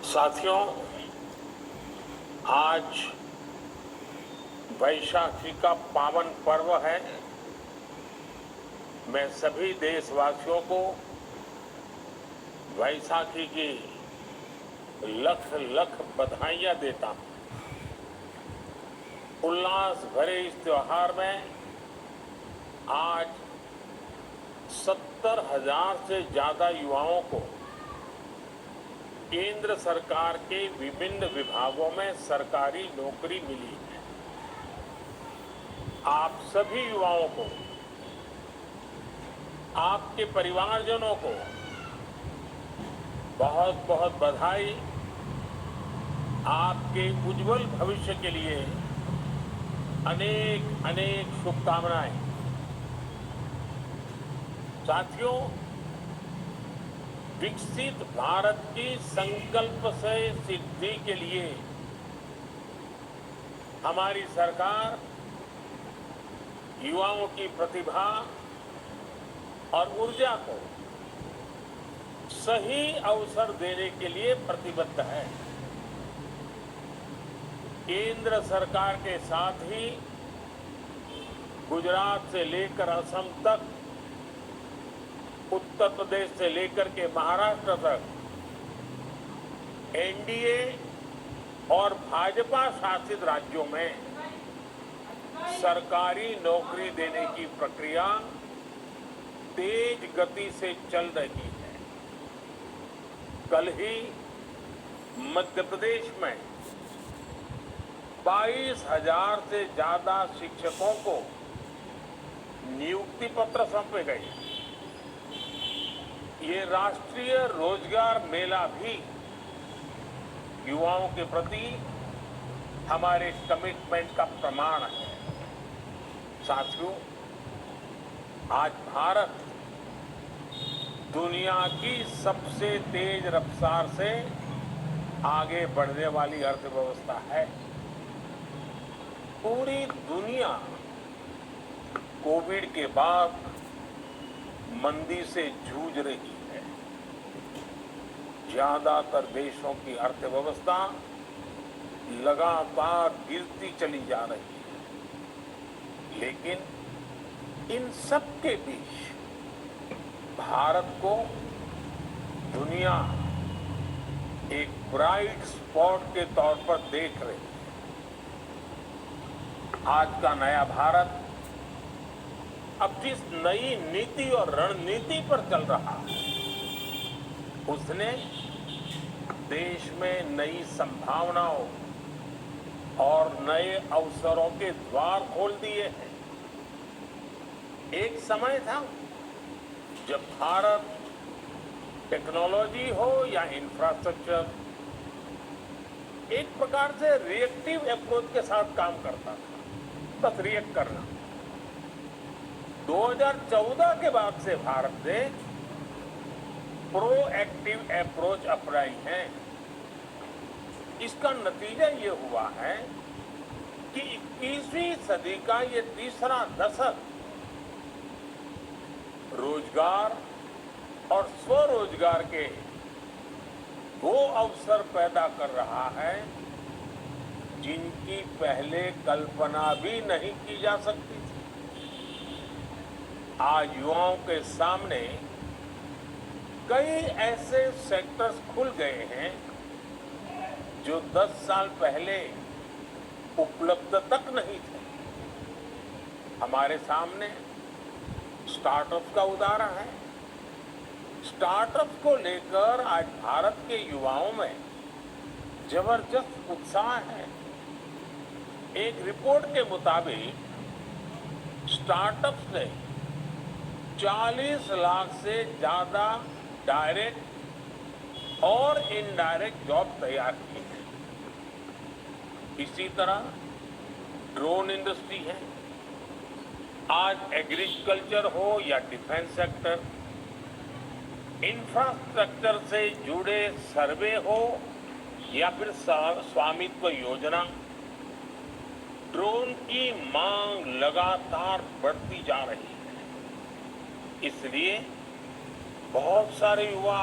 साथियों, आज वैशाखी का पावन पर्व है। मैं सभी देशवासियों को वैशाखी की लख लख बधाइयां देता हूं। उल्लास भरे इस त्योहार में आज 70,000 से ज्यादा युवाओं को केंद्र सरकार के विभिन्न विभागों में सरकारी नौकरी मिली है। आप सभी युवाओं को, आपके परिवारजनों को बहुत बहुत बधाई। आपके उज्जवल भविष्य के लिए अनेक अनेक शुभकामनाएं। साथियों, विकसित भारत की संकल्प से सिद्धि के लिए हमारी सरकार युवाओं की प्रतिभा और ऊर्जा को सही अवसर देने के लिए प्रतिबद्ध है। केंद्र सरकार के साथ ही गुजरात से लेकर असम तक, उत्तर प्रदेश से लेकर के महाराष्ट्र तक एनडीए और भाजपा शासित राज्यों में सरकारी नौकरी देने की प्रक्रिया तेज गति से चल रही है। कल ही मध्य प्रदेश में 22,000 से ज्यादा शिक्षकों को नियुक्ति पत्र सौंपे गए। ये राष्ट्रीय रोजगार मेला भी युवाओं के प्रति हमारे कमिटमेंट का प्रमाण है। साथियों, आज भारत दुनिया की सबसे तेज रफ्तार से आगे बढ़ने वाली अर्थव्यवस्था है। पूरी दुनिया कोविड के बाद मंदी से जूझ रही है। ज्यादातर देशों की अर्थव्यवस्था लगातार गिरती चली जा रही है, लेकिन इन सब के बीच भारत को दुनिया एक ब्राइट स्पॉट के तौर पर देख रही है। आज का नया भारत अब जिस नई नीति और रणनीति पर चल रहा है, उसने देश में नई संभावनाओं और नए अवसरों के द्वार खोल दिए हैं। एक समय था जब भारत टेक्नोलॉजी हो या इंफ्रास्ट्रक्चर, एक प्रकार से रिएक्टिव अप्रोच के साथ काम करता था, बस रिएक्ट करना। 2014 के बाद से भारत ने प्रोएक्टिव अप्रोच अपनाई है। इसका नतीजा ये हुआ है कि 21वीं सदी का ये तीसरा दशक रोजगार और स्वरोजगार के वो अवसर पैदा कर रहा है जिनकी पहले कल्पना भी नहीं की जा सकती थी। आज युवाओं के सामने कई ऐसे सेक्टर्स खुल गए हैं जो 10 साल पहले उपलब्ध तक नहीं थे। हमारे सामने स्टार्टअप्स का उदाहरण है। स्टार्टअप्स को लेकर आज भारत के युवाओं में जबरदस्त उत्साह है। एक रिपोर्ट के मुताबिक स्टार्टअप्स ने 40 लाख से ज्यादा डायरेक्ट और इनडायरेक्ट जॉब तैयार की है। इसी तरह ड्रोन इंडस्ट्री है। आज एग्रीकल्चर हो या डिफेंस सेक्टर, इंफ्रास्ट्रक्चर से जुड़े सर्वे हो या फिर स्वामित्व योजना, ड्रोन की मांग लगातार बढ़ती जा रही है। इसलिए बहुत सारे युवा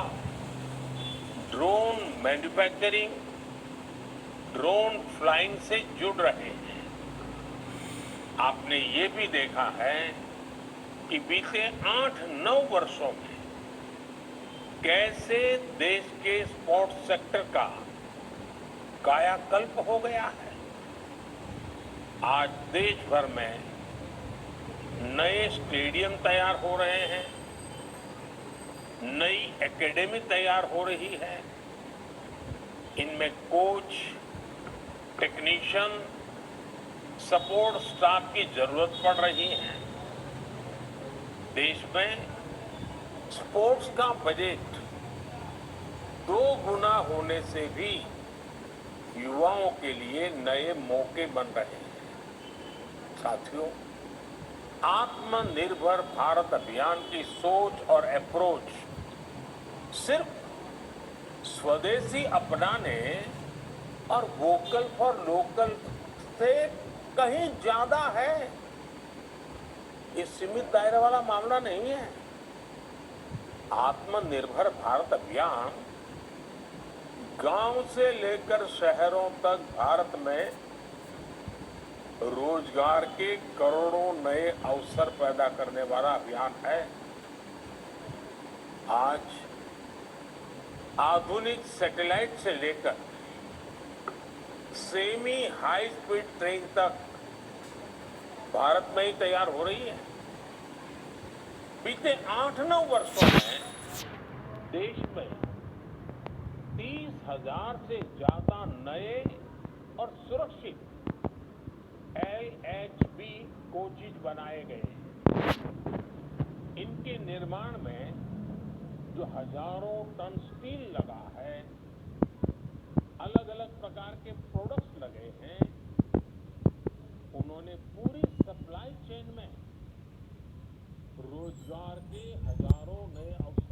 ड्रोन मैन्युफैक्चरिंग, ड्रोन फ्लाइंग से जुड़ रहे हैं। आपने ये भी देखा है कि बीते 8-9 वर्षों में कैसे देश के स्पोर्ट्स सेक्टर का कायाकल्प हो गया है। आज देश भर में नए स्टेडियम तैयार हो रहे हैं, नई एकेडमी तैयार हो रही है। इनमें कोच, टेक्नीशियन, सपोर्ट स्टाफ की जरूरत पड़ रही है। देश में स्पोर्ट्स का बजट 2 गुना होने से भी युवाओं के लिए नए मौके बन रहे हैं। साथियों, आत्मनिर्भर भारत अभियान की सोच और अप्रोच सिर्फ स्वदेशी अपनाने और वोकल फॉर लोकल से कहीं ज्यादा है। ये सीमित दायरे वाला मामला नहीं है। आत्मनिर्भर भारत अभियान गांव से लेकर शहरों तक भारत में रोजगार के करोड़ों नए अवसर पैदा करने वाला अभियान है। आज आधुनिक सैटेलाइट से लेकर सेमी हाई स्पीड ट्रेन तक भारत में ही तैयार हो रही है। बीते 8-9 वर्षों में देश में 30,000 से ज्यादा नए और सुरक्षित LHB कोचेज बनाए गए। इनके निर्माण में जो हजारों टन स्टील लगा है, अलग अलग प्रकार के प्रोडक्ट्स लगे हैं, उन्होंने पूरी सप्लाई चेन में रोजगार के हजारों नए अवसर